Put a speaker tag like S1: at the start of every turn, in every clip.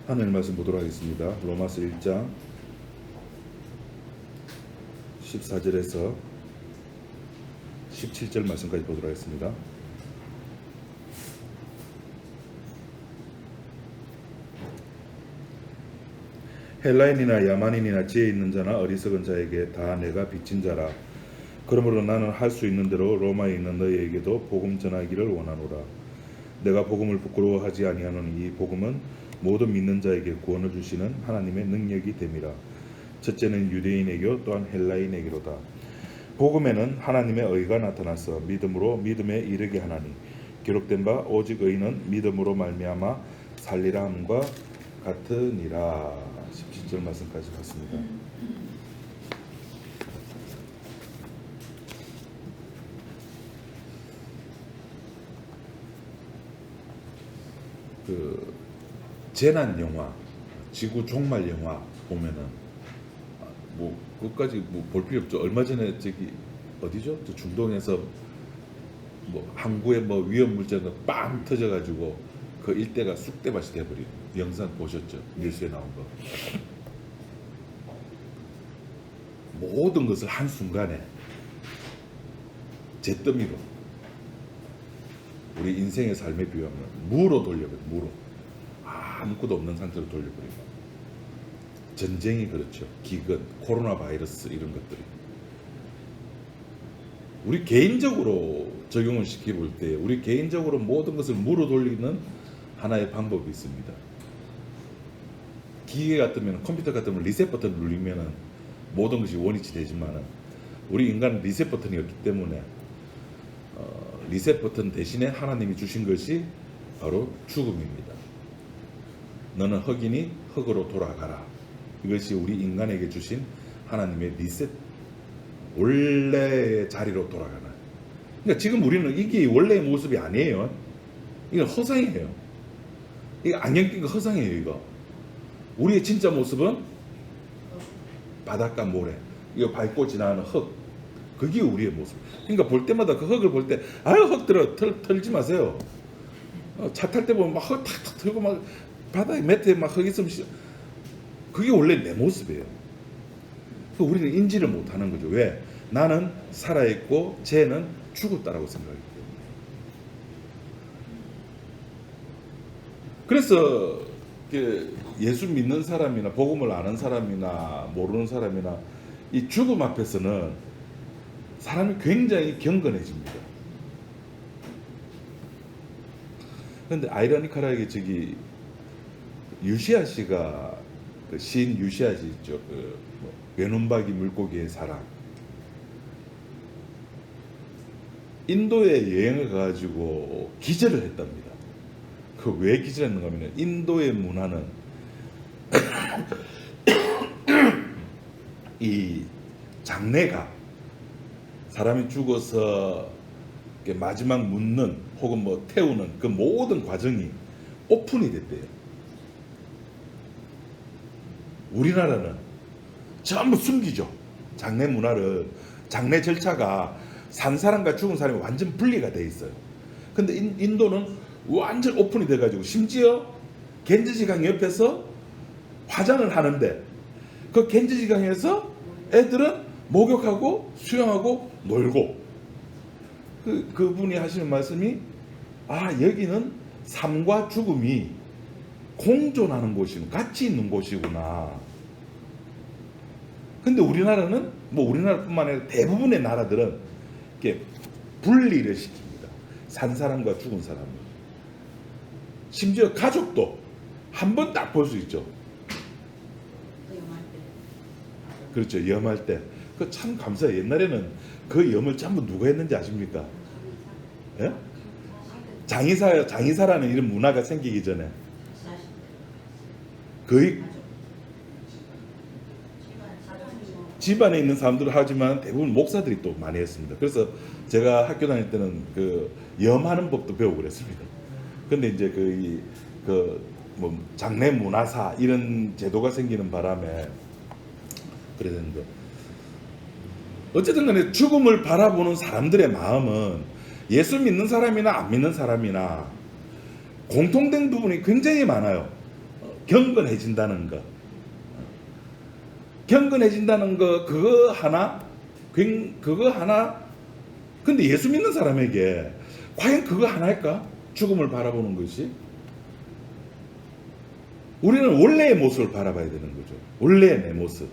S1: 하나님 말씀 보도록 하겠습니다. 로마서 1장 14절에서 17절 말씀까지 보도록 하겠습니다. 헬라인이나 야만인이나 지혜 있는 자나 어리석은 자에게 다 내가 빚진 자라. 그러므로 나는 할 수 있는 대로 로마에 있는 너희에게도 복음 전하기를 원하노라. 내가 복음을 부끄러워하지 아니하노니 이 복음은 모든 믿는 자에게 구원을 주시는 하나님의 능력이 됨이라. 첫째는 유대인에게 또한 헬라인에게로다. 복음에는 하나님의 의가 나타나서 믿음으로 믿음에 이르게 하나니 기록된 바 오직 의인은 믿음으로 말미암아 살리라 함과 같으니라. 17절 말씀까지 봤습니다. 재난 영화, 지구 종말 영화 보면은 뭐 그것까지 뭐 볼 필요 없죠. 얼마 전에 저기 어디죠? 저 중동에서 뭐 항구에 뭐 위험 물자가 빵 터져가지고 그 일대가 쑥대밭이 돼버린 영상 보셨죠? 뉴스에 나온 거. 모든 것을 한 순간에 잿더미로 우리 인생의 삶에 비하면 무로 돌려버려. 무로. 아무것도 없는 상태로 돌려버리고. 전쟁이 그렇죠. 기근, 코로나 바이러스 이런 것들이. 우리 개인적으로 적용을 시켜볼 때 우리 개인적으로 모든 것을 무로 돌리는 하나의 방법이 있습니다. 기계 같으면, 컴퓨터 같으면 리셋 버튼 누르면 모든 것이 원위치 되지만 우리 인간은 리셋 버튼이 없기 때문에 리셋 버튼 대신에 하나님이 주신 것이 바로 죽음입니다. 너는 흙이니 흙으로 돌아가라. 이것이 우리 인간에게 주신 하나님의 리셋, 원래의 자리로 돌아가는. 그러니까 지금 우리는 이게 원래의 모습이 아니에요. 이건 허상이에요. 이거 안경 낀 거 허상이에요. 이거. 우리의 진짜 모습은 바닷가 모래, 이거 밟고 지나가는 흙, 그게 우리의 모습. 그러니까 볼 때마다 그 흙을 볼 때 아유 흙 들어 털지 마세요. 차 탈 때 보면 막 흙 탁탁 털고 막 바닥에 매트에 막 흙 있으면 그게 원래 내 모습이에요. 우리는 인지를 못하는 거죠. 왜? 나는 살아있고 쟤는 죽었다라고 생각하기 때문에. 그래서 예수 믿는 사람이나 복음을 아는 사람이나 모르는 사람이나 이 죽음 앞에서는 사람이 굉장히 경건해집니다. 그런데 아이러니컬하게 저기 유시아 씨가 그 시인 유시아 씨 있죠. 외눈박이 물고기의 사랑. 인도에 여행을 가가지고 기절을 했답니다. 그 왜 기절했는가 하면 인도의 문화는 이 장례가 사람이 죽어서 마지막 묻는 혹은 뭐 태우는 그 모든 과정이 오픈이 됐대요. 우리나라는 전부 숨기죠. 장례 문화를. 장례 절차가 산 사람과 죽은 사람이 완전 분리가 돼 있어요. 근데 인도는 완전 오픈이 돼가지고 심지어 겐지지강 옆에서 화장을 하는데 그 겐지지강에서 애들은 목욕하고 수영하고 놀고, 그분이 하시는 말씀이 여기는 삶과 죽음이 공존하는 곳이고 같이 있는 곳이구나. 근데 우리나라는 뭐 우리나라뿐만 아니라 대부분의 나라들은 이렇게 분리를 시킵니다. 산 사람과 죽은 사람. 심지어 가족도 한 번 딱 볼 수 있죠. 그렇죠. 염할 때. 그 참 감사해요. 옛날에는 그 염을 전부 누가 했는지 아십니까? 예? 장의사라는 이런 문화가 생기기 전에 거의 집안에 있는 사람들은 하지만 대부분 목사들이 또 많이 했습니다. 그래서 제가 학교 다닐 때는 그 염하는 법도 배우고 그랬습니다. 근데 이제 뭐 장례 문화사 이런 제도가 생기는 바람에 그래야 되는데, 어쨌든 간에 죽음을 바라보는 사람들의 마음은 예수 믿는 사람이나 안 믿는 사람이나 공통된 부분이 굉장히 많아요. 경건해진다는 거. 경건해진다는 거, 그거 하나. 근데 예수 믿는 사람에게 과연 그거 하나일까? 죽음을 바라보는 것이. 우리는 원래의 모습을 바라봐야 되는 거죠. 원래의 내 모습.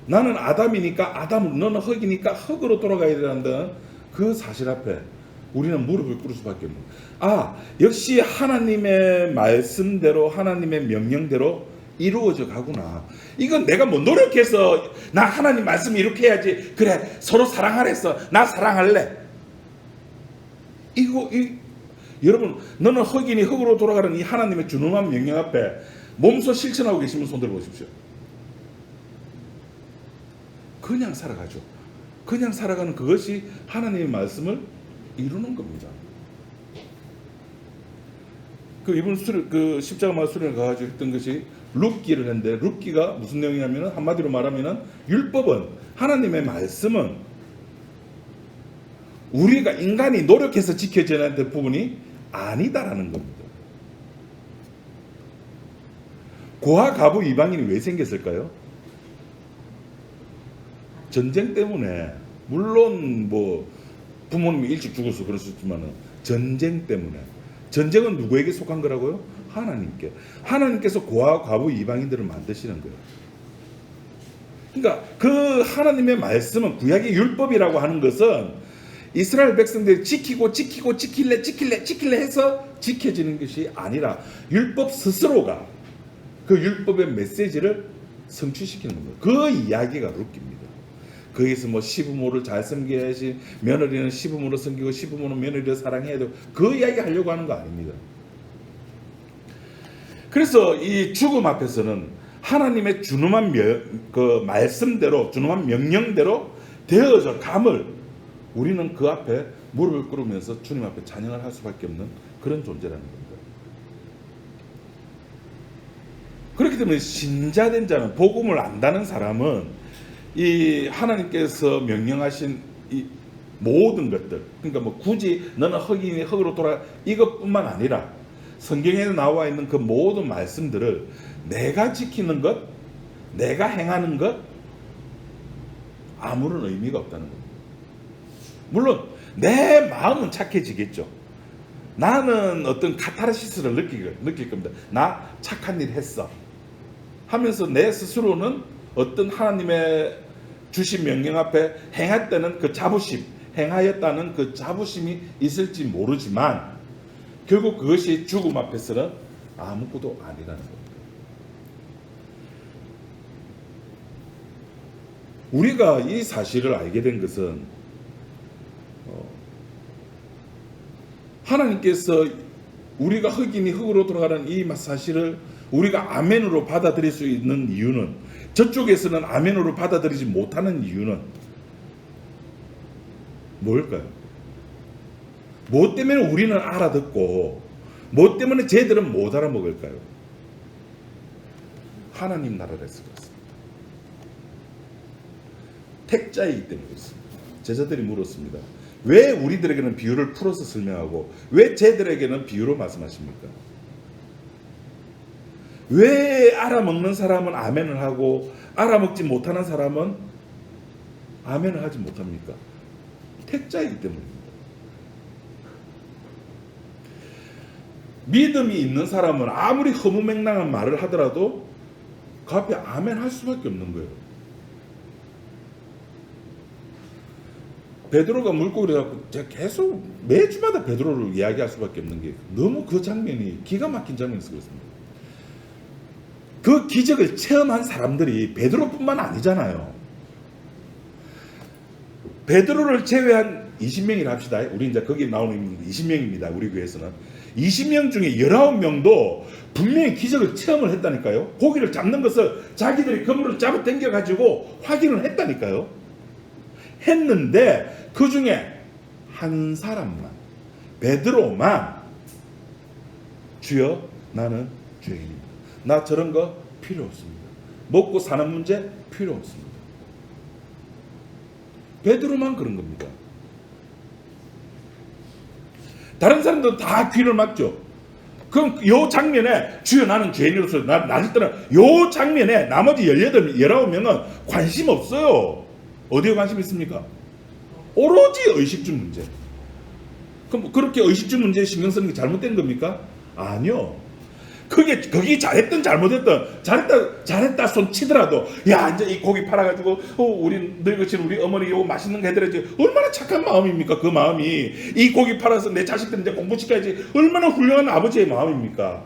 S1: 나는 아담이니까 아담, 너는 흙이니까 흙으로 돌아가야 된다는 그 사실 앞에 우리는 무릎을 꿇을 수밖에 없는 거예요. 역시 하나님의 말씀대로, 하나님의 명령대로 이루어져 가구나. 이건 내가 뭐 노력해서 나 하나님 말씀 이렇게 해야지. 그래, 서로 사랑하랬어. 나 사랑할래. 여러분, 너는 흙이니 흙으로 돌아가는 이 하나님의 준엄한 명령 앞에 몸소 실천하고 계시면 손 들어보십시오. 그냥 살아가죠. 그냥 살아가는 그것이 하나님의 말씀을 이루는 겁니다. 이번 십자가 마을 수련을 가가지고 했던 것이 룻기를 했는데, 룻기가 무슨 내용이냐면, 한마디로 말하면 율법은, 하나님의 말씀은 우리가 인간이 노력해서 지켜져야 될 부분이 아니다라는 겁니다. 고아 가부 이방인이 왜 생겼을까요? 전쟁 때문에. 물론 뭐 부모님이 일찍 죽어서 그럴 수 있지만 전쟁 때문에. 전쟁은 누구에게 속한 거라고요? 하나님께. 하나님께서 고아 과부 이방인들을 만드시는 거예요. 그러니까 그 하나님의 말씀은, 구약의 율법이라고 하는 것은 이스라엘 백성들이 지킬래 해서 지켜지는 것이 아니라 율법 스스로가 그 율법의 메시지를 성취시키는 겁니다. 그 이야기가 룻기입니다. 거기서 뭐 시부모를 잘 섬겨야지, 며느리는 시부모를 섬기고 시부모는 며느리를 사랑해야 되고, 그 이야기 하려고 하는 거 아닙니다. 그래서 이 죽음 앞에서는 하나님의 준엄한 그 말씀대로, 준엄한 명령대로 되어져 감을 우리는 그 앞에 무릎을 꿇으면서 주님 앞에 찬양을 할 수밖에 없는 그런 존재라는 겁니다. 그렇기 때문에 신자된 자는, 복음을 안다는 사람은 이 하나님께서 명령하신 이 모든 것들, 그러니까 뭐 굳이 너는 흙이니 흙으로 돌아가 이것뿐만 아니라 성경에 나와 있는 그 모든 말씀들을 내가 지키는 것, 내가 행하는 것 아무런 의미가 없다는 겁니다. 물론 내 마음은 착해지겠죠. 나는 어떤 카타르시스를 느낄 겁니다. 나 착한 일 했어 하면서 내 스스로는 어떤 하나님의 주신 명령 앞에 행했다는 그 자부심, 행하였다는 그 자부심이 있을지 모르지만 결국 그것이 죽음 앞에서는 아무것도 아니라는 겁니다. 우리가 이 사실을 알게 된 것은 하나님께서 우리가 흙이니 흙으로 돌아가는 이 사실을 우리가 아멘으로 받아들일 수 있는 이유는, 저쪽에서는 아멘으로 받아들이지 못하는 이유는 뭘까요? 뭐 때문에 우리는 알아듣고 뭐 때문에 쟤들은 못 알아먹을까요? 하나님 나라라서 그렇습니다. 택자이기 때문에 그렇습니다. 제자들이 물었습니다. 왜 우리들에게는 비유를 풀어서 설명하고 왜 쟤들에게는 비유로 말씀하십니까? 왜 알아먹는 사람은 아멘을 하고 알아먹지 못하는 사람은 아멘을 하지 못합니까? 택자이기 때문입니다. 믿음이 있는 사람은 아무리 허무맹랑한 말을 하더라도 그 앞에 아멘 할 수밖에 없는 거예요. 베드로가 물고기를 갖고 제가 계속 매주마다 베드로를 이야기할 수밖에 없는 게, 너무 그 장면이 기가 막힌 장면이 쓰고 있습니다. 그 기적을 체험한 사람들이 베드로뿐만 아니잖아요. 베드로를 제외한 20명이라 합시다. 우리 이제 거기 나오는 인물은 20명입니다. 우리 교회에서는 20명 중에 19명도 분명히 기적을 체험을 했다니까요. 고기를 잡는 것을 자기들이 그물을 잡아 당겨 가지고 확인을 했다니까요. 했는데 그 중에 한 사람만, 베드로만, 주여 나는 죄인입니다. 나 저런 거 필요 없습니다. 먹고 사는 문제 필요 없습니다. 베드로만 그런 겁니다. 다른 사람들은 다 귀를 막죠. 그럼 요 장면에 주여 나는 죄인으로서 나질 때는 요 장면에 나머지 19명은 관심 없어요. 어디에 관심 있습니까? 오로지 의식주 문제. 그럼 그렇게 의식주 문제에 신경 쓰는 게 잘못된 겁니까? 아니요. 거기 잘했든 잘못했든 잘했다 손 치더라도 야 이제 이 고기 팔아가지고 우리 늙으신 우리 어머니 요거 맛있는 거 해드려야지 얼마나 착한 마음입니까? 그 마음이 이 고기 팔아서 내 자식들 이제 공부시켜야지 얼마나 훌륭한 아버지의 마음입니까?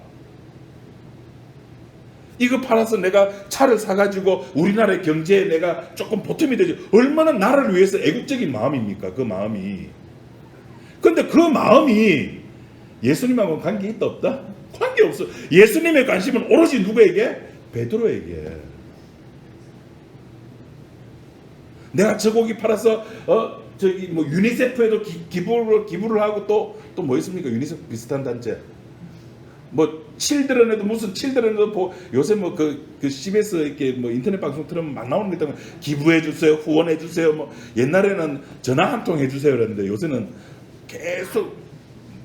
S1: 이거 팔아서 내가 차를 사가지고 우리나라의 경제에 내가 조금 보탬이 되지 얼마나 나라를 위해서 애국적인 마음입니까? 그 마음이. 근데 그 마음이 예수님하고 관계 있다 없다? 관계없어. 예수님의 관심은 오로지 누구에게? 베드로에게. 내가 저 고기 팔아서 저기 뭐 유니세프에도 기부를 하고 또 뭐 있습니까? 유니세프 비슷한 단체. 뭐 칠드런에도 무슨 칠드런에도 요새 뭐 그 CBS 이렇게 뭐 인터넷 방송 틀으면 막 나오는 게 있다면 기부해 주세요, 후원해 주세요. 뭐 옛날에는 전화 한 통 해 주세요 그랬는데 요새는 계속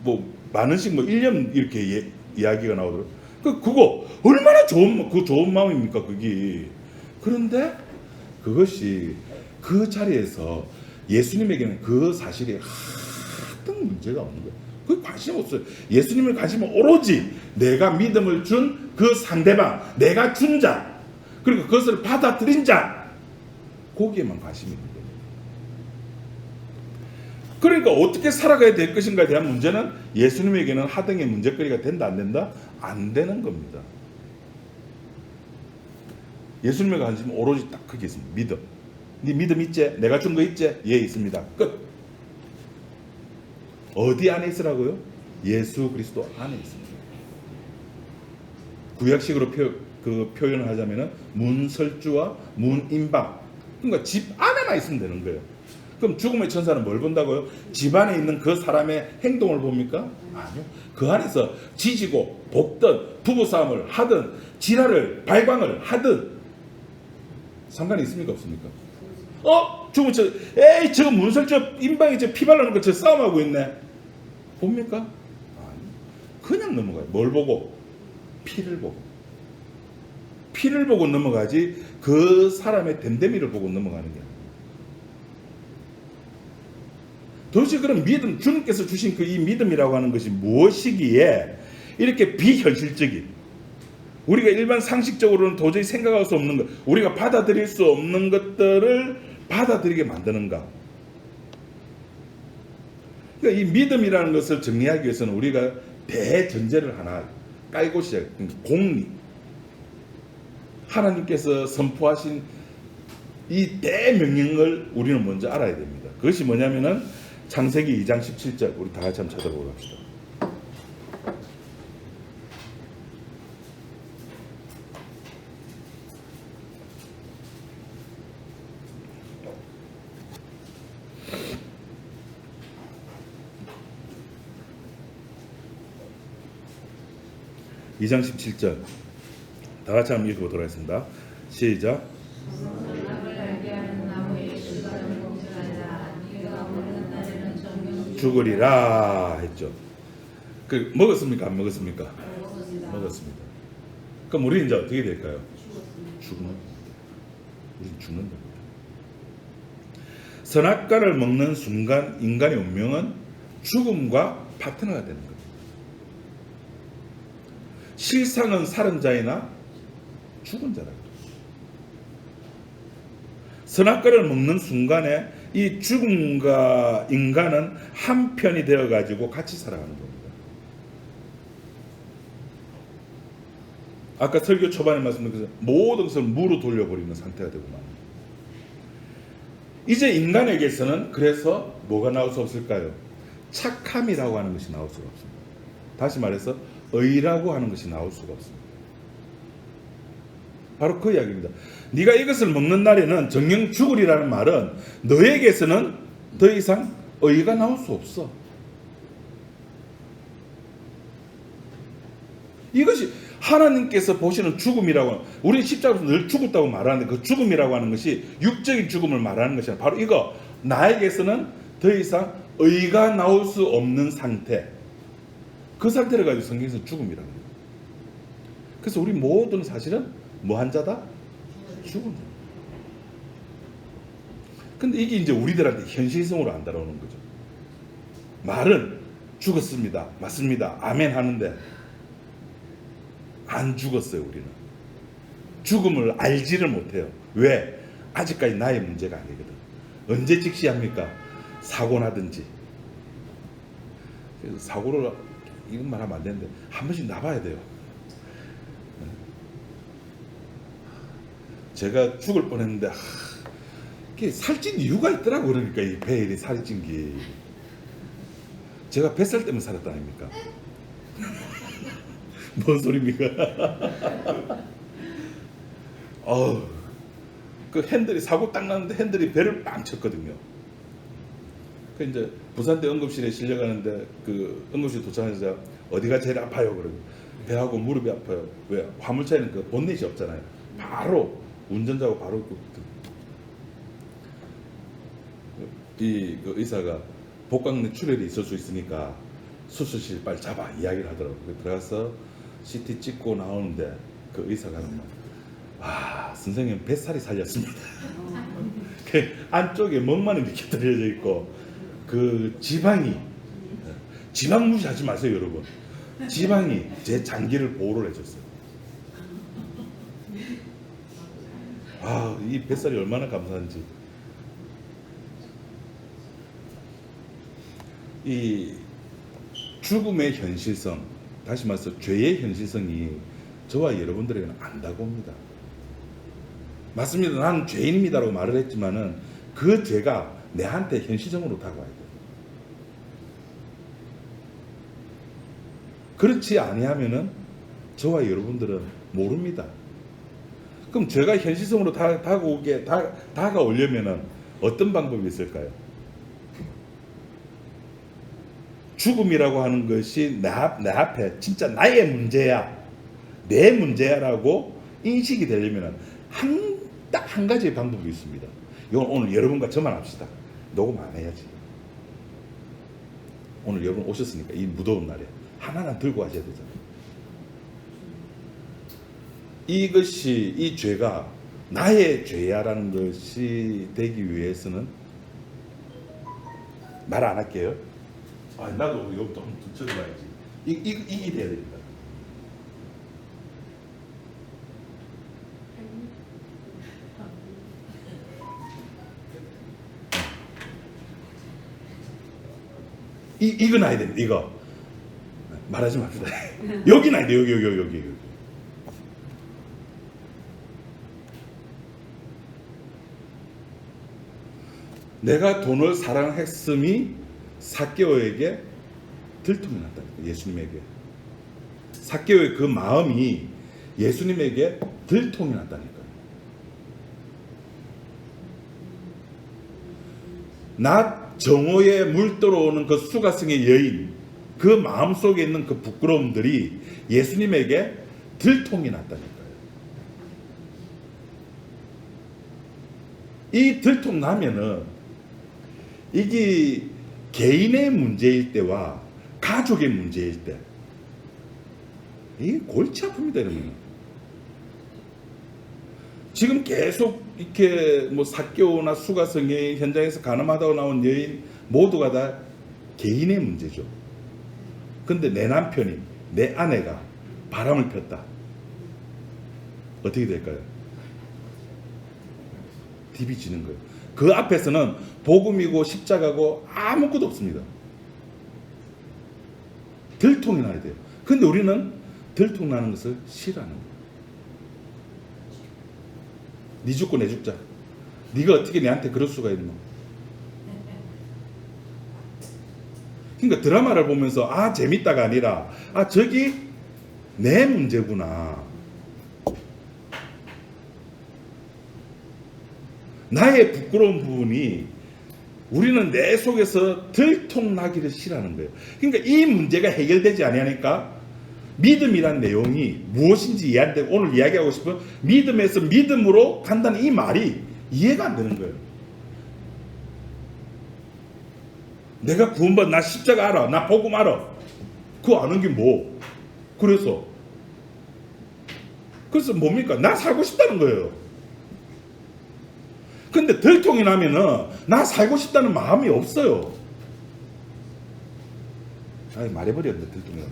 S1: 뭐 만 원씩 뭐 1년 이렇게 이야기가 나오더라고요. 그거 얼마나 좋은 마음입니까, 그게. 그런데 그것이 그 자리에서 예수님에게는 그 사실이 하등 문제가 없는 거예요. 그게 관심 없어요. 예수님의 관심은 오로지 내가 믿음을 준 그 상대방, 내가 준 자, 그리고 그것을 받아들인 자, 거기에만 관심이 있는 거예요. 그러니까 어떻게 살아가야 될 것인가에 대한 문제는 예수님에게는 하등의 문제거리가 된다 안 된다? 안 되는 겁니다. 예수님의 관심은 오로지 딱 그게 있습니다. 믿음. 네 믿음 있지? 내가 준 거 있지? 예, 있습니다. 끝. 어디 안에 있으라고요? 예수 그리스도 안에 있습니다. 구약식으로 표현을 하자면은 문설주와 문인방. 그러니까 집 안에만 있으면 되는 거예요. 그럼 죽음의 천사는 뭘 본다고요? 집 안에 있는 그 사람의 행동을 봅니까? 아니요. 그 안에서 지지고 볶든 부부싸움을 하든 지랄을 발광을 하든 상관이 있습니까? 없습니까? 죽음의 천사 에이 저 문설주 인방이 저 피 발라놓은 거 저 싸움하고 있네. 봅니까? 아니요. 그냥 넘어가요. 뭘 보고? 피를 보고. 피를 보고 넘어가지 그 사람의 됨됨이를 보고 넘어가는 게 아니에요. 도대체 그럼 믿음, 주님께서 주신 그 이 믿음이라고 하는 것이 무엇이기에 이렇게 비현실적인, 우리가 일반 상식적으로는 도저히 생각할 수 없는 것, 우리가 받아들일 수 없는 것들을 받아들이게 만드는가? 그러니까 이 믿음이라는 것을 정리하기 위해서는 우리가 대전제를 하나 깔고 시작. 공리. 하나님께서 선포하신 이 대명령을 우리는 먼저 알아야 됩니다. 그것이 뭐냐면은 창세기 2장 17절 우리 다 같이 한번 찾아보고 갑시다. (2장 17절) 다 같이 한번 읽어보도록 하겠습니다. 시작. 죽으리라 했죠. 그 먹었습니까? 안 먹었습니까? 먹었습니다. 그럼 우리 이제 어떻게 될까요? 죽는. 우리 죽는다. 선악과를 먹는 순간 인간의 운명은 죽음과 파트너가 되는 겁니다. 실상은 살은 자이나 죽은 자라고. 선악과를 먹는 순간에 이 죽음과 인간은 한 편이 되어 가지고 같이 살아가는 겁니다. 아까 설교 초반에 말씀드린 것처럼 모든 것을 무로 돌려버리는 상태가 되고 맙니다. 이제 인간에게서는 그래서 뭐가 나올 수 없을까요? 착함이라고 하는 것이 나올 수가 없습니다. 다시 말해서 의라고 하는 것이 나올 수가 없습니다. 바로 그 이야기입니다. 네가 이것을 먹는 날에는 정녕 죽으리라는 말은 너에게서는 더 이상 의가 나올 수 없어. 이것이 하나님께서 보시는 죽음이라고, 우리는 십자가에서 늘 죽었다고 말하는데 그 죽음이라고 하는 것이 육적인 죽음을 말하는 것이 아니라 바로 이거, 나에게서는 더 이상 의가 나올 수 없는 상태. 그 상태를 가지고 성경에서 죽음이라고 해요. 그래서 우리 모두는 사실은 뭐 한 자다? 죽은 자. 근데 이게 이제 우리들한테 현실성으로 안 따라오는 거죠. 말은 죽었습니다. 맞습니다. 아멘 하는데 안 죽었어요, 우리는. 죽음을 알지를 못해요. 왜? 아직까지 나의 문제가 아니거든. 언제 직시합니까? 사고 나든지. 그래서 사고를, 이건 말하면 안 되는데, 한 번씩 나봐야 돼요. 제가 죽을 뻔했는데, 이게 살찐 이유가 있더라고. 그러니까 이 배에 이렇게 살이 찐 게. 제가 뱃살 때문에 살았다 아닙니까? 뭔 소리입니까? 그 핸들이 사고 딱 났는데 핸들이 배를 빵 쳤거든요. 그 이제 부산대 응급실에 실려가는데 그 응급실 도착해서 어디가 제일 아파요? 그러고 배하고 무릎이 아파요. 왜? 화물차에는 그 본넷이 없잖아요. 바로 운전자하고 바로 그 의사가 복강 출혈이 있을 수 있으니까 수술실 빨리 잡아 이야기를 하더라고요. 들어가서 CT 찍고 나오는데 그 의사가 하는 말, 와, 선생님 뱃살이 살렸습니다. 그 안쪽에 멍만 이렇게 들여져 있고 그 지방 무시하지 마세요, 여러분. 지방이 제 장기를 보호를 해줬어요. 이 뱃살이 얼마나 감사한지. 이 죽음의 현실성, 다시 말해서 죄의 현실성이 저와 여러분들에게는 안 다가옵니다. 맞습니다. 나는 죄인입니다라고 말을 했지만은 그 죄가 내한테 현실적으로 다가와야 돼요. 그렇지 아니하면은 저와 여러분들은 모릅니다. 그럼 죄가 현실성으로 다가오려면은 어떤 방법이 있을까요? 죽음이라고 하는 것이 내 앞에 진짜 나의 문제야, 내 문제야라고 인식이 되려면 딱 한 가지의 방법이 있습니다. 이건 오늘 여러분과 저만 합시다. 녹음 안 해야지. 오늘 여러분 오셨으니까 이 무더운 날에 하나는 들고 가셔야 되잖아요. 이것이, 이 죄가 나의 죄야라는 것이 되기 위해서는 말 안 할게요. 나도 이것도 한번 쳐줘봐야지. 이게 돼야 됩니다. 이거 놔야 됩니다. 이거 말하지 맙시다. 여기 놔야 돼. 여기. 내가 돈을 사랑했음이 삭개오에게 들통이 났다니까. 예수님에게 삭개오의 그 마음이 예수님에게 들통이 났다니까. 나 정오에 물 들어오는 그 수가성의 여인, 그 마음속에 있는 그 부끄러움들이 예수님에게 들통이 났다니까요. 이 들통 나면은 이게 개인의 문제일 때와 가족의 문제일 때 이 골치 아픕니다. 이러면 지금 계속 이렇게 뭐 삭개오나 수가성의 현장에서 가늠하다고 나온 여인 모두가 다 개인의 문제죠. 근데 내 남편이, 내 아내가 바람을 폈다. 어떻게 될까요? 디비지는 거예요. 그 앞에서는 복음이고 십자가고 아무것도 없습니다. 들통이 나야 돼요. 근데 우리는 들통 나는 것을 싫어하는 거예요. 네 죽고 내 죽자. 네가 어떻게 내한테 그럴 수가 있노? 그러니까 드라마를 보면서 재밌다가 아니라 저기 내 문제구나. 나의 부끄러운 부분이 우리는 내 속에서 들통나기를 싫어하는 거예요. 그러니까 이 문제가 해결되지 아니하니까 믿음이란 내용이 무엇인지 이해하는데 오늘 이야기하고 싶은 믿음에서 믿음으로 간다는 이 말이 이해가 안 되는 거예요. 내가 구원받, 나 십자가 알아, 나 복음 알아. 그거 아는 게 뭐? 그래서 뭡니까? 나 살고 싶다는 거예요. 근데 들통이 나면은 나 살고 싶다는 마음이 없어요. 아니, 말해버렸는데 들통이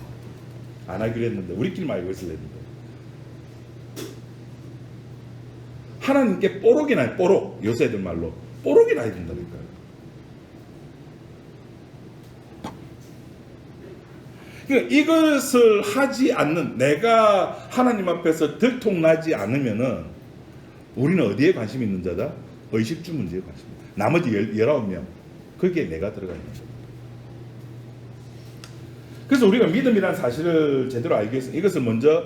S1: 안 하기로 했는데 우리끼리만 알고 있어야 했는데. 하나님께 뽀록이 나요. 뽀록. 요새 애들 말로 뽀록이 나야 된다니까요. 그러니까 이것을 하지 않는, 내가 하나님 앞에서 들통나지 않으면은 우리는 어디에 관심이 있는 자다? 의식주 문제에 관심이 있다. 나머지 19명 거기에 내가 들어가 있는 거다. 그래서 우리가 믿음이라는 사실을 제대로 알기 위해서 이것을 먼저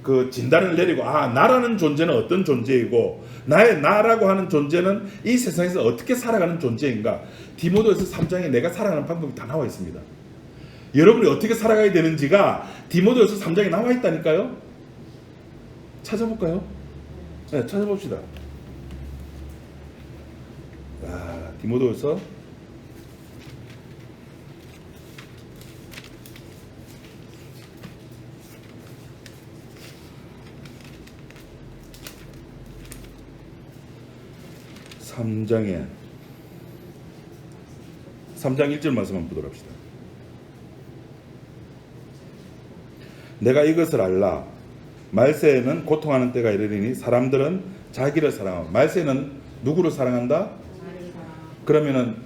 S1: 그 진단을 내리고, 나라는 존재는 어떤 존재이고 나의 나라고 하는 존재는 이 세상에서 어떻게 살아가는 존재인가. 디모데후서 3장에 내가 살아가는 방법이 다 나와 있습니다. 여러분이 어떻게 살아가야 되는지가 디모데후서 3장에 나와 있다니까요. 찾아볼까요? 네, 찾아봅시다. 디모데후서 3장 1절 말씀 한번 보도록 합시다. 내가 이것을 알라. 말세에는 고통하는 때가 이르리니 사람들은 자기를 사랑하고. 말세는 누구를 사랑한다? 그러면은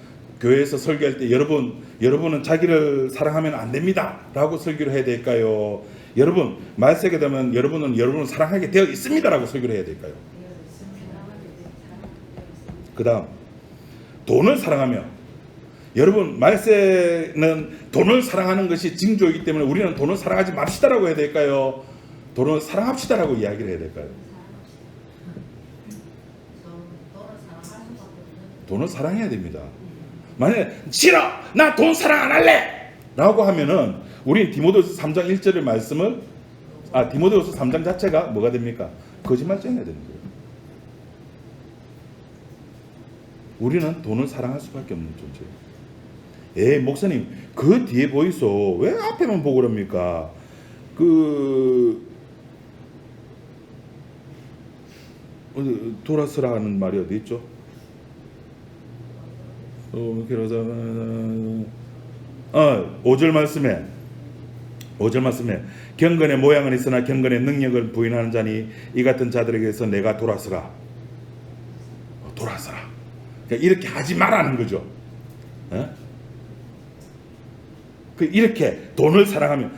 S1: 교회에서 설교할 때 여러분은 자기를 사랑하면 안 됩니다 라고 설교를 해야 될까요? 여러분 말세가 되면 여러분은 여러분을 사랑하게 되어 있습니다 라고 설교를 해야 될까요? 그 다음 돈을 사랑하며, 여러분 말세는 돈을 사랑하는 것이 징조이기 때문에 우리는 돈을 사랑하지 맙시다라고 해야 될까요? 돈을 사랑합시다라고 이야기를 해야 될까요? 돈을 사랑해야 됩니다. 만약에 싫어! 나 돈 사랑 안 할래! 라고 하면은 우리 디모데후서 3장 1절의 말씀을 디모데후서 3장 자체가 뭐가 됩니까? 거짓말쟁이가 되는 거예요. 우리는 돈을 사랑할 수밖에 없는 존재예요. 목사님 그 뒤에 보이소. 왜 앞에만 보고 그럽니까? 돌아서라 하는 말이 어디 있죠? 5절 말씀에 경건의 모양은 있으나 경건의 능력을 부인하는 자니 이 같은 자들에게서 내가 돌아서라. 그러니까 이렇게 하지 말라는 거죠. 이렇게 돈을 사랑하면,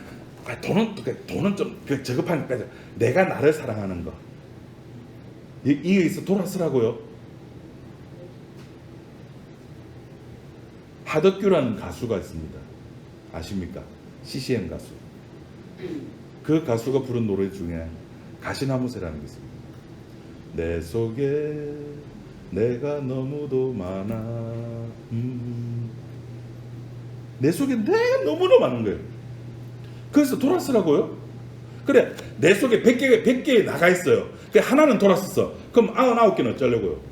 S1: 돈은 좀 저급하니까 내가 나를 사랑하는 거. 이거에서 돌아서라고요. 하덕규라는 가수가 있습니다. 아십니까? CCM 가수. 그 가수가 부른 노래 중에 가시나무새라는 게 있습니다. 내 속에 내가 너무도 많아. 내 속에 내가 너무나 많은 거예요. 그래서 돌아서라고요? 그래, 내 속에 100개 나가 있어요. 그래, 하나는 돌아섰어. 그럼 99개는 어쩌려고요?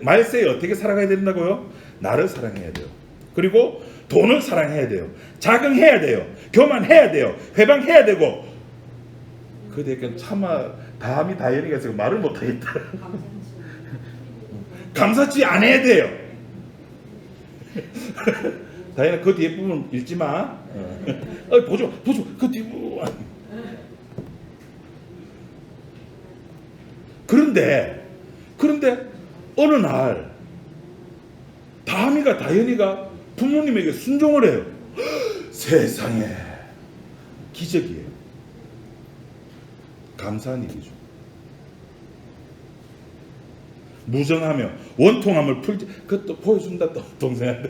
S1: 말세에 어떻게 살아가야 된다고요? 나를 사랑해야 돼요. 그리고 돈을 사랑해야 돼요. 자긍해야 돼요. 교만해야 돼요. 회방해야 되고. 그러니까 차마 다음이 다현이가 지금 말을 못하겠다. 감사치 안 해야 돼요. 다현아 그 뒤에 부분 읽지 마. 보죠 그 뒤에 부분. 그런데 어느 날 다현이가 부모님에게 순종을 해요. 세상에 기적이에요. 감사한 일이죠. 무정하며 원통함을 풀지. 그것도 보여준다 또 동생한테.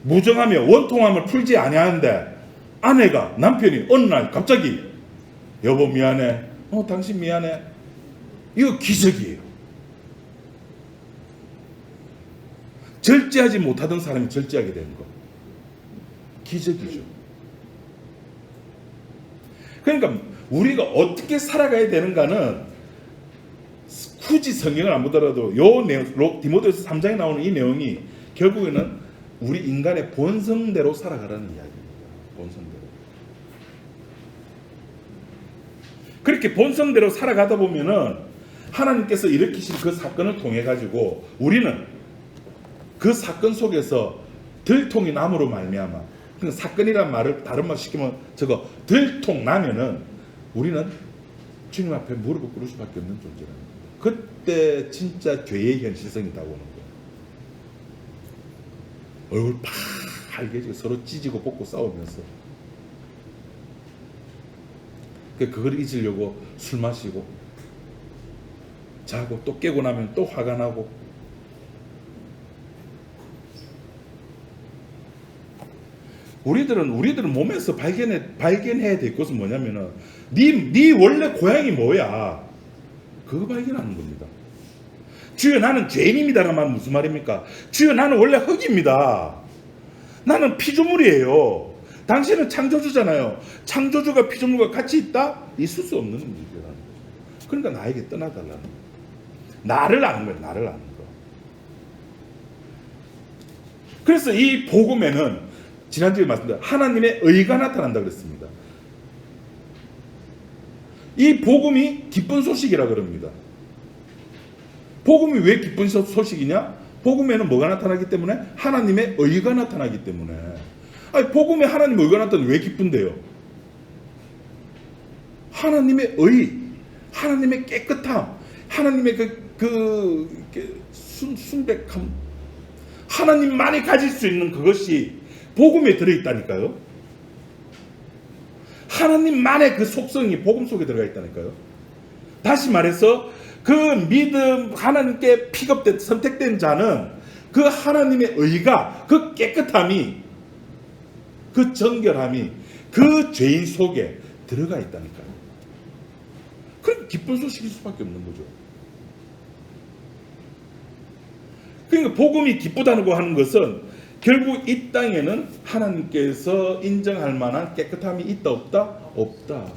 S1: 무정하며 원통함을 풀지 아니하는데 아내가, 남편이 어느 날 갑자기 여보 미안해. 당신 미안해. 이거 기적이에요. 절제하지 못하던 사람이 절제하게 되는 거. 기적이죠. 그러니까 우리가 어떻게 살아가야 되는가는 굳이 성경을 안 보더라도 요 내용, 디모데후서 3장에 나오는 이 내용이 결국에는 우리 인간의 본성대로 살아가라는 이야기입니다. 본성대로. 그렇게 본성대로 살아가다 보면은 하나님께서 일으키신 그 사건을 통해 가지고 우리는 그 사건 속에서 들통이 남으로 말미암아, 그러니까 사건이란 말을 다른 말 시키면 저거 들통 나면은 우리는 주님 앞에 무릎을 꿇을 수밖에 없는 존재라는 거예요. 그때 진짜 죄의 현실성이 나오는 거예요. 얼굴 파알게 서로 찢고 뽑고 싸우면서 그걸 잊으려고 술 마시고 자고 또 깨고 나면 또 화가 나고. 우리들은 몸에서 발견해야 될 것은 뭐냐면은 네 원래 고향이 뭐야, 그거 발견하는 겁니다. 주여 나는 죄인입니다라는 말은 무슨 말입니까? 주여 나는 원래 흙입니다. 나는 피조물이에요. 당신은 창조주잖아요. 창조주가 피조물과 같이 있다? 있을 수 없는 일이라는 거죠. 그러니까 나에게 떠나달라는 거예요. 나를 아는 거예요. 나를 아는 거. 그래서 이 복음에는 지난주에 말씀드린 하나님의 의가 나타난다 그랬습니다. 이 복음이 기쁜 소식이라 그럽니다. 복음이 왜 기쁜 소식이냐? 복음에는 뭐가 나타나기 때문에? 하나님의 의가 나타나기 때문에. 아니, 복음에 하나님의 의가 나타나면 왜 기쁜데요? 하나님의 의, 하나님의 깨끗함, 하나님의 순백함, 하나님만이 가질 수 있는 그것이 복음에 들어있다니까요. 하나님만의 그 속성이 복음 속에 들어가 있다니까요. 다시 말해서 그 믿음, 하나님께 픽업된 선택된 자는 그 하나님의 의가, 그 깨끗함이, 그 정결함이 그 죄인 속에 들어가 있다니까요. 그럼 기쁜 소식일 수밖에 없는 거죠. 그러니까 복음이 기쁘다고 하는 것은 결국 이 땅에는 하나님께서 인정할 만한 깨끗함이 있다 없다? 없다.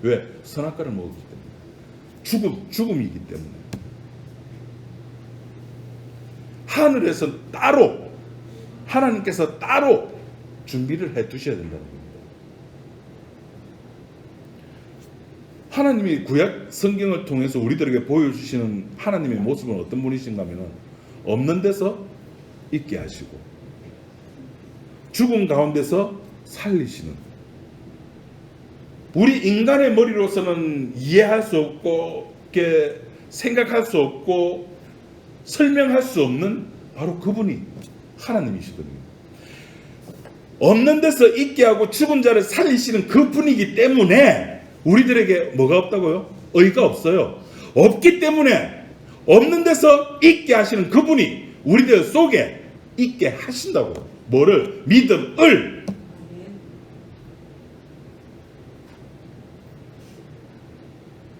S1: 왜? 선악과를 먹었기 때문에. 죽음이기 때문에. 하늘에서 따로, 하나님께서 따로 준비를 해 두셔야 된다는 겁니다. 하나님이 구약 성경을 통해서 우리들에게 보여주시는 하나님의 모습은 어떤 분이신가 하면 없는 데서 있게 하시고 죽음 가운데서 살리시는, 우리 인간의 머리로서는 이해할 수 없고 이렇게 생각할 수 없고 설명할 수 없는 바로 그분이 하나님이시거든요. 없는 데서 있게 하고 죽은 자를 살리시는 그분이기 때문에 우리들에게 뭐가 없다고요? 의가 없어요. 없기 때문에 없는 데서 있게 하시는 그분이 우리들 속에 있게 하신다고. 뭐를? 믿음을.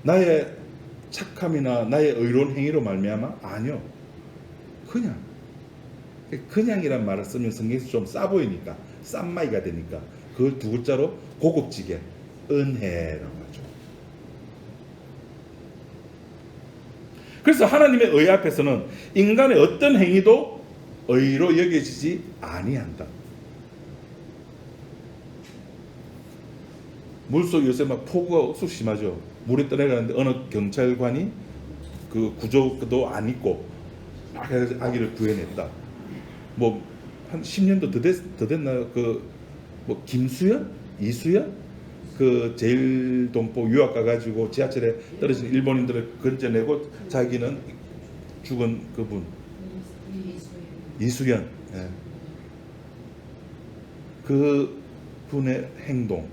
S1: 나의 착함이나 나의 의로운 행위로 말미암아? 아니요. 그냥이란 말을 쓰면 성경에서 좀 싸 보이니까, 싼마이가 되니까 그걸 두 글자로 고급지게 은혜라고 하죠. 그래서 하나님의 의 앞에서는 인간의 어떤 행위도 의로 여겨지지 아니한다. 물속 요새 막 폭우가 억수 심하죠. 물이 떠내려가는데 어느 경찰관이 그 구조도 안 입고 막 해서 아기를 구해냈다. 뭐 한 10년도 더 됐나요? 뭐 김수현? 이수연? 그 제일동포 유학 가가지고 지하철에 떨어진 일본인들을 건져내고 자기는 죽은 그분. 이수연. 예. 그 분의 행동.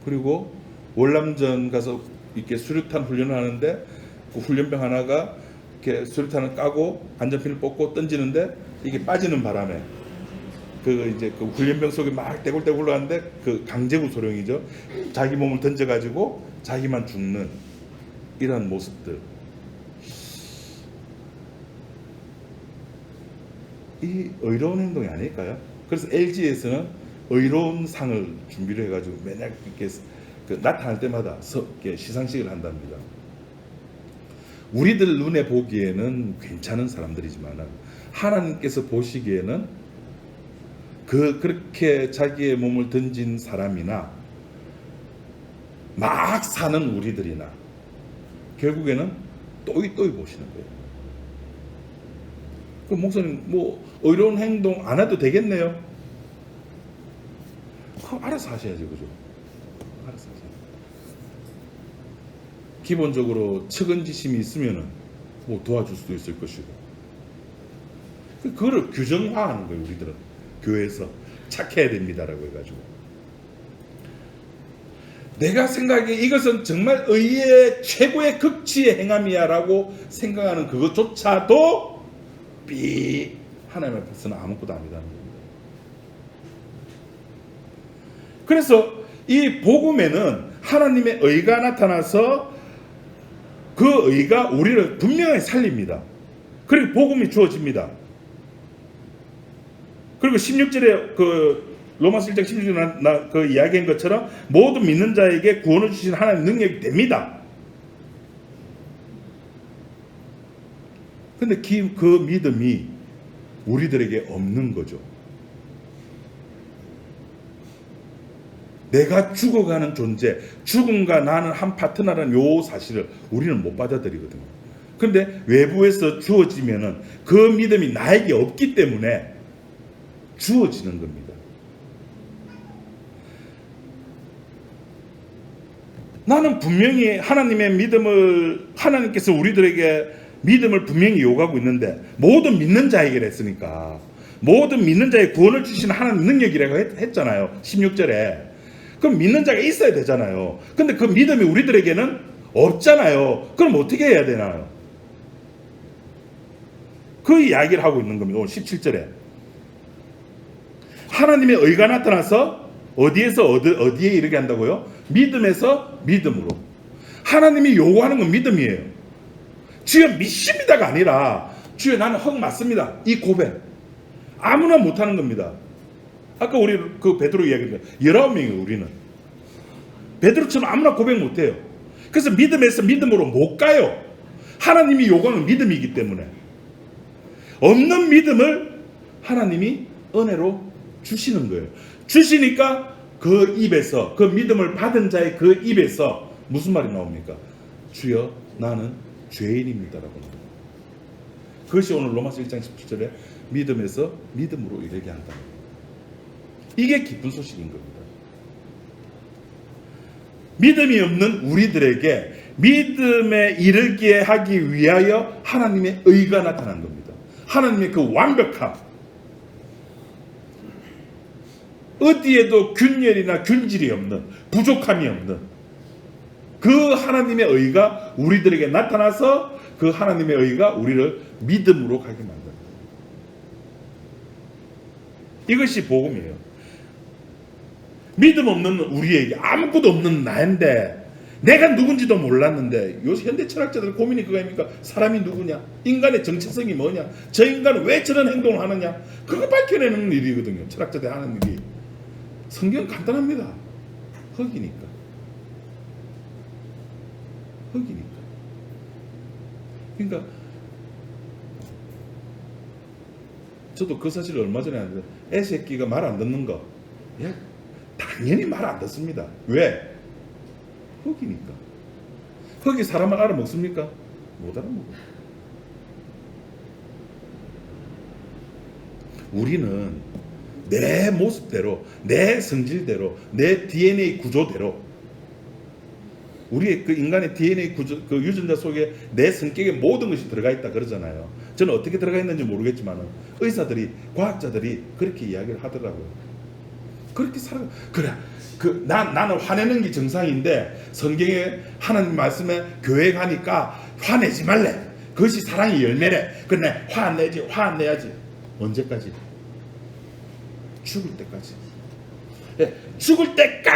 S1: 그리고 월남전 가서 이렇게 수류탄 훈련을 하는데 그 훈련병 하나가 이렇게 수류탄을 까고 안전핀을 뽑고 던지는데 이게 빠지는 바람에 이제 그 훈련병 속에 막 떼굴떼굴 하는데 그 강제구 소령이죠. 자기 몸을 던져가지고 자기만 죽는 이런 모습들. 이 의로운 행동이 아닐까요? 그래서 LG에서는 의로운 상을 준비를 해가지고 맨날 이렇게 나타날 때마다 이렇게 시상식을 한답니다. 우리들 눈에 보기에는 괜찮은 사람들이지만 하나님께서 보시기에는 그렇게 자기의 몸을 던진 사람이나 막 사는 우리들이나 결국에는 또이 보시는 거예요. 그 목사님 뭐 의로운 행동 안 해도 되겠네요. 그럼 알아서 하셔야죠, 그죠? 알아서 하셔야죠. 기본적으로 측은지심이 있으면은 뭐 도와줄 수도 있을 것이고, 그거를 규정화하는 거예요. 우리들은 교회에서 착해야 됩니다라고 해가지고, 내가 생각에 이것은 정말 의의 최고의 극치의 행함이야라고 생각하는 그것조차도 하나님 앞에서는 아무것도 아니다는 겁니다. 그래서 이 복음에는 하나님의 의가 나타나서 그 의가 우리를 분명히 살립니다. 그리고 복음이 주어집니다. 그리고 16절에 그 로마서 1장 16절에 그 이야기한 것처럼 모든 믿는 자에게 구원을 주신 하나님의 능력이 됩니다. 근데 그 믿음이 우리들에게 없는 거죠. 내가 죽어가는 존재, 죽음과 나는 한 파트너라는 요 사실을 우리는 못 받아들이거든요. 그런데 외부에서 주어지면은 그 믿음이 나에게 없기 때문에 주어지는 겁니다. 나는 분명히 하나님의 믿음을, 하나님께서 우리들에게 믿음을 분명히 요구하고 있는데 모든 믿는 자에게 했으니까, 모든 믿는 자의 구원을 주시는 하나님 능력이라고 했잖아요. 16절에. 그럼 믿는 자가 있어야 되잖아요. 근데 그 믿음이 우리들에게는 없잖아요. 그럼 어떻게 해야 되나요? 그 이야기를 하고 있는 겁니다. 오늘 17절에. 하나님의 의가 나타나서 어디에서 어디에 이르게 한다고요? 믿음에서 믿음으로. 하나님이 요구하는 건 믿음이에요. 주여 믿습니다가 아니라 주여 나는 흙 맞습니다. 이 고백. 아무나 못하는 겁니다. 아까 우리 그 베드로 이야기입니다. 19명이에요, 우리는. 베드로처럼 아무나 고백 못해요. 그래서 믿음에서 믿음으로 못 가요. 하나님이 요구하는 믿음이기 때문에. 없는 믿음을 하나님이 은혜로 주시는 거예요. 주시니까 그 입에서, 그 믿음을 받은 자의 그 입에서 무슨 말이 나옵니까? 주여 나는 죄인입니다라고 합니다. 그것이 오늘 로마서 1장 17절에 믿음에서 믿음으로 이르게 한다. 이게 기쁜 소식인 겁니다. 믿음이 없는 우리들에게 믿음에 이르게 하기 위하여 하나님의 의가 나타난 겁니다. 하나님의 그 완벽함, 어디에도 균열이나 균질이 없는, 부족함이 없는 그 하나님의 의가 우리들에게 나타나서 그 하나님의 의가 우리를 믿음으로 가게 만듭니다. 이것이 복음이에요. 믿음 없는 우리에게, 아무것도 없는 나인데, 내가 누군지도 몰랐는데, 요새 현대 철학자들 고민이 그거입니까? 사람이 누구냐? 인간의 정체성이 뭐냐? 저 인간은 왜 저런 행동을 하느냐? 그거 밝혀내는 일이거든요. 철학자들 하는 일이. 성경은 간단합니다. 흙이니까. 흙이니까. 그러니까 저도 그 사실을 얼마 전에 하는데, 애새끼가 말 안 듣는 거, 예, 당연히 말 안 듣습니다. 왜? 흙이니까. 흙이 사람을 알아먹습니까? 못 알아먹어요. 우리는 내 모습대로, 내 성질대로, 내 DNA 구조대로, 우리의 그 인간의 DNA 구조, 그 유전자 속에 내 성격의 모든 것이 들어가 있다 그러잖아요. 저는 어떻게 들어가 있는지 모르겠지만 의사들이, 과학자들이 그렇게 이야기를 하더라고요. 그렇게 살아. 그래. 나는 화내는 게 정상인데 성경에 하나님 말씀에 교회 가니까 화내지 말래. 그것이 사랑의 열매래. 그래, 화 안 내지, 화 안 내야지. 언제까지? 죽을 때까지. 네, 죽을 때까지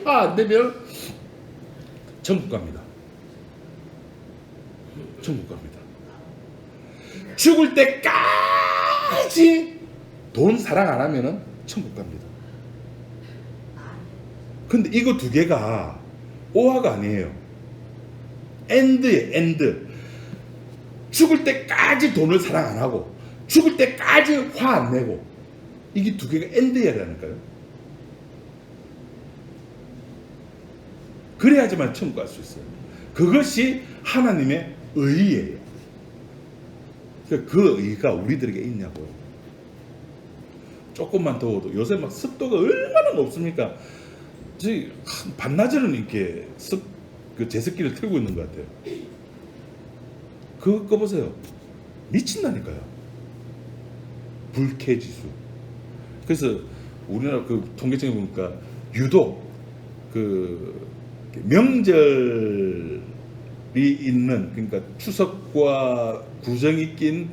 S1: 화 안 내면 천국 갑니다. 천국 갑니다. 죽을 때까지 돈 사랑 안 하면은 천국 갑니다. 근데 이거 두 개가 오화가 아니에요. 엔드에 엔드. 죽을 때까지 돈을 사랑 안 하고 죽을 때까지 화 안 내고, 이게 두 개가 엔드야라니까요. 그래야지만 천국 갈 수 있어요. 그것이 하나님의 의예요. 그 의가 우리들에게 있냐고요. 조금만 더워도 요새 막 습도가 얼마나 높습니까? 반나절은 이렇게 그 제습기를 틀고 있는 것 같아요. 그거 보세요. 미친다니까요. 불쾌지수. 그래서 우리나라 그 통계청에 보니까 유독 그 명절이 있는, 그러니까 추석과 구정이 낀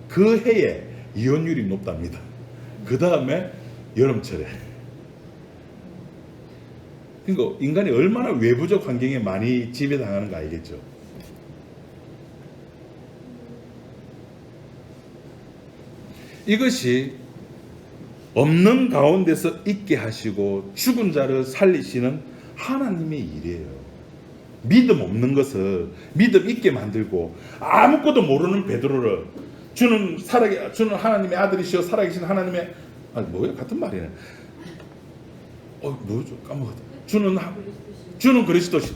S1: 그 해에 이혼율이 높답니다. 그 다음에 여름철에. 그러니까 인간이 얼마나 외부적 환경에 많이 지배당하는 거 알겠죠? 이것이 없는 가운데서 있게 하시고 죽은 자를 살리시는 하나님의 일이에요. 믿음 없는 것을 믿음 있게 만들고, 아무것도 모르는 베드로를 주는 하나님의 아들이시여 살아계신 하나님의, 뭐야 같은 말이네. 뭐죠? 까먹었다. 주는 그리스도시.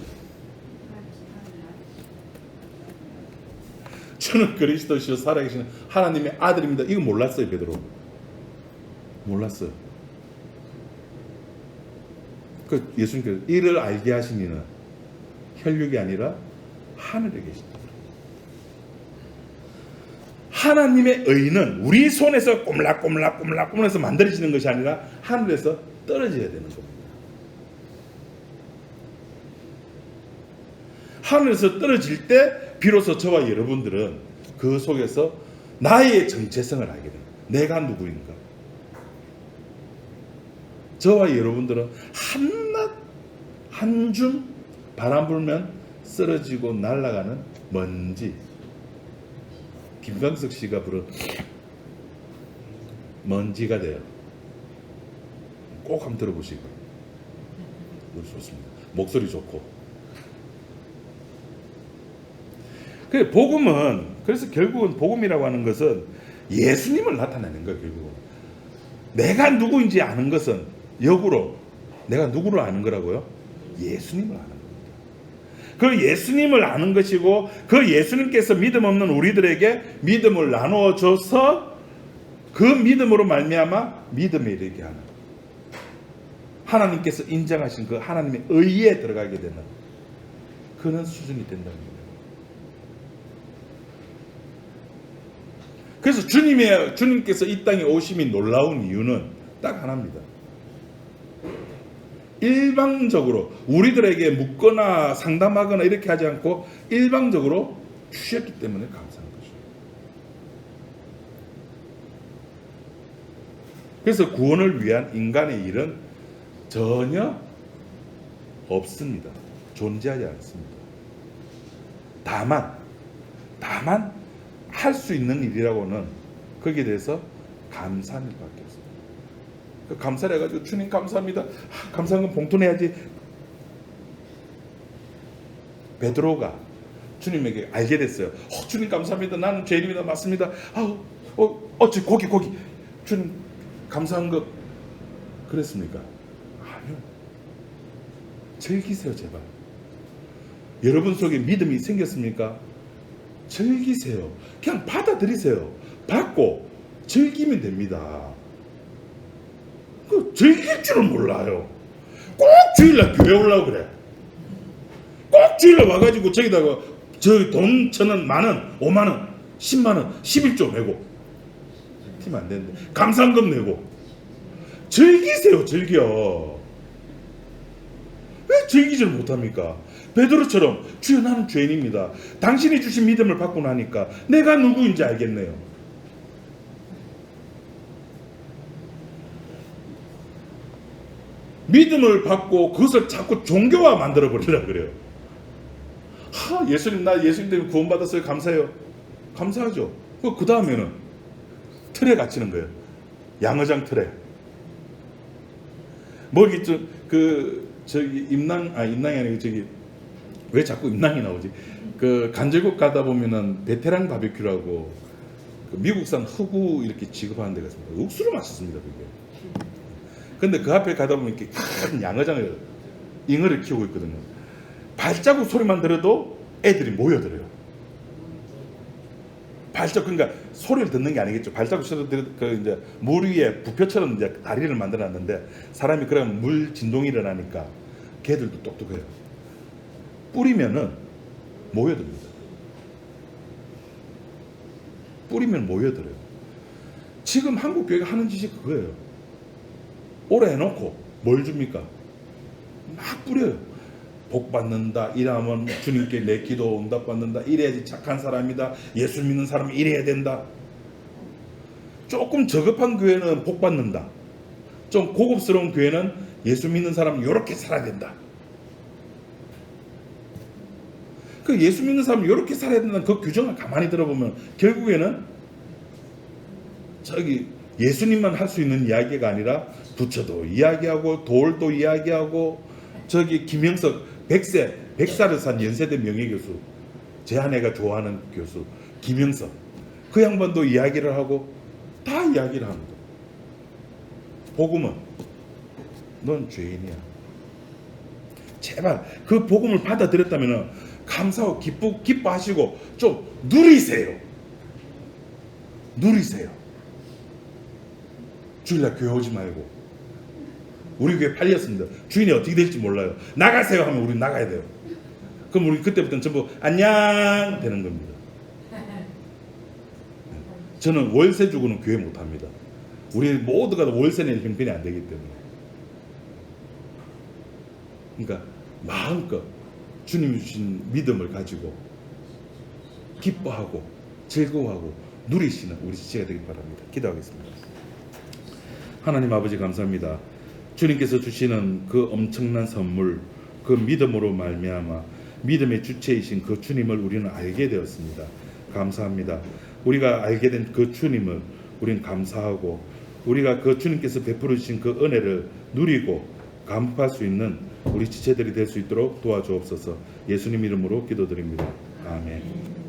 S1: 주는 그리스도시여 살아계신 하나님의 아들입니다. 이거 몰랐어요, 베드로. 몰랐어요. 그 예수님께서 이를 알게 하신 이는 혈육이 아니라 하늘에 계신다. 하나님의 의는 우리 손에서 꼬물락꼬물락해서 만들어지는 것이 아니라 하늘에서 떨어져야 되는 겁니다. 하늘에서 떨어질 때 비로소 저와 여러분들은 그 속에서 나의 정체성을 알게 됩니다. 내가 누구인가? 저와 여러분들은 한낮 한줌 바람 불면 쓰러지고 날아가는 먼지. 김광석 씨가 부른 먼지가 돼요. 꼭 한번 들어보시고. 좋습니다. 목소리 좋고. 복음은, 그래서 결국은 복음이라고 하는 것은 예수님을 나타내는 거예요. 결국은 내가 누구인지 아는 것은 역으로 내가 누구를 아는 거라고요? 예수님을 아는 겁니다. 그 예수님을 아는 것이고, 그 예수님께서 믿음 없는 우리들에게 믿음을 나누어 줘서 그 믿음으로 말미암아 믿음에 이르게 하는, 하나님께서 인정하신 그 하나님의 의에 들어가게 되는 그런 수준이 된다는 거예요. 그래서 주님께서 이 땅에 오심이 놀라운 이유는 딱 하나입니다. 일방적으로 우리들에게 묻거나 상담하거나 이렇게 하지 않고 일방적으로 주셨기 때문에 감사한 것이죠. 그래서 구원을 위한 인간의 일은 전혀 없습니다. 존재하지 않습니다. 다만 할 수 있는 일이라고는 거기에 대해서 감사할 밖에 없습니다. 감사를 해가지고 주님 감사합니다. 감사한 건 봉투 내야지. 베드로가 주님에게 알게 됐어요. 주님 감사합니다. 나는 죄인입니다. 맞습니다. 고기. 주님 감사한 거 그랬습니까? 아니요. 즐기세요, 제발. 여러분 속에 믿음이 생겼습니까? 즐기세요. 그냥 받아들이세요. 받고 즐기면 됩니다. 즐길 줄은 몰라요. 꼭 주일날 교회 오려고 그래. 꼭 주일날 와가지고 저기다가 돈 1,000원, 10,000원, 50,000원, 10만원, 11조 내고, 팀 안 되는데 감사한금 내고. 즐기세요. 즐겨. 왜 즐기질 못합니까? 베드로처럼 주여 나는 죄인입니다. 당신이 주신 믿음을 받고 나니까 내가 누구인지 알겠네요. 믿음을 받고 그것을 자꾸 종교화 만들어버리려고 그래요. 예수님, 나 예수님 때문에 구원받았어요. 감사해요. 감사하죠. 그 다음에는 틀에 갇히는 거예요. 양어장 틀에. 임낭이 아니고 왜 자꾸 임랑이 나오지? 그 간절곶 가다 보면은 베테랑 바비큐라고 그 미국산 흑우 이렇게 취급하는 데가 있습니다. 억수로 맛있습니다, 그게. 근데 그 앞에 가다 보면 이렇게 큰 양어장을, 잉어를 키우고 있거든요. 발자국 소리만 들어도 애들이 모여들어요. 발자국, 그러니까 소리를 듣는 게 아니겠죠. 발자국 소리 그 이제 물 위에 부표처럼 이제 다리를 만들어놨는데 사람이 그러면 물 진동이 일어나니까 걔들도 똑똑해요. 뿌리면은 모여듭니다. 뿌리면 모여들어요. 지금 한국 교회가 하는 짓이 그거예요. 오래 해놓고 뭘 줍니까? 막 뿌려요. 복 받는다. 이러면 주님께 내 기도 응답 받는다. 이래야지 착한 사람이다. 예수 믿는 사람은 이래야 된다. 조금 저급한 교회는 복 받는다. 좀 고급스러운 교회는 예수 믿는 사람은 이렇게 살아야 된다. 그 예수 믿는 사람은 이렇게 살아야 된다는 그 규정을 가만히 들어보면 결국에는 저기 예수님만 할 수 있는 이야기가 아니라 부처도 이야기하고 돌도 이야기하고 저기 김영석 100살을 산 연세대 명예교수, 제 아내가 좋아하는 교수 김영석, 그 양반도 이야기를 하고 다 이야기를 합니다. 복음은 넌 죄인이야. 제발 그 복음을 받아들였다면 감사하고 기뻐하시고 좀 누리세요. 주일날 교회 오지 말고. 우리 교회 팔렸습니다. 주인이 어떻게 될지 몰라요. 나가세요 하면 우리 나가야 돼요. 그럼 우리 그때부터는 전부 안녕 되는 겁니다. 저는 월세 주고는 교회 못합니다. 우리 모두가 월세 낼 형편이 안 되기 때문에. 그러니까 마음껏 주님이 주신 믿음을 가지고 기뻐하고 즐거워하고 누리시는 우리 지체가 되길 바랍니다. 기도하겠습니다. 하나님 아버지 감사합니다. 주님께서 주시는 그 엄청난 선물, 그 믿음으로 말미암아 믿음의 주체이신 그 주님을 우리는 알게 되었습니다. 감사합니다. 우리가 알게 된 그 주님을 우리는 감사하고 우리가 그 주님께서 베풀어 주신 그 은혜를 누리고 감사할 수 있는 우리 지체들이 될 수 있도록 도와주옵소서. 예수님 이름으로 기도드립니다. 아멘.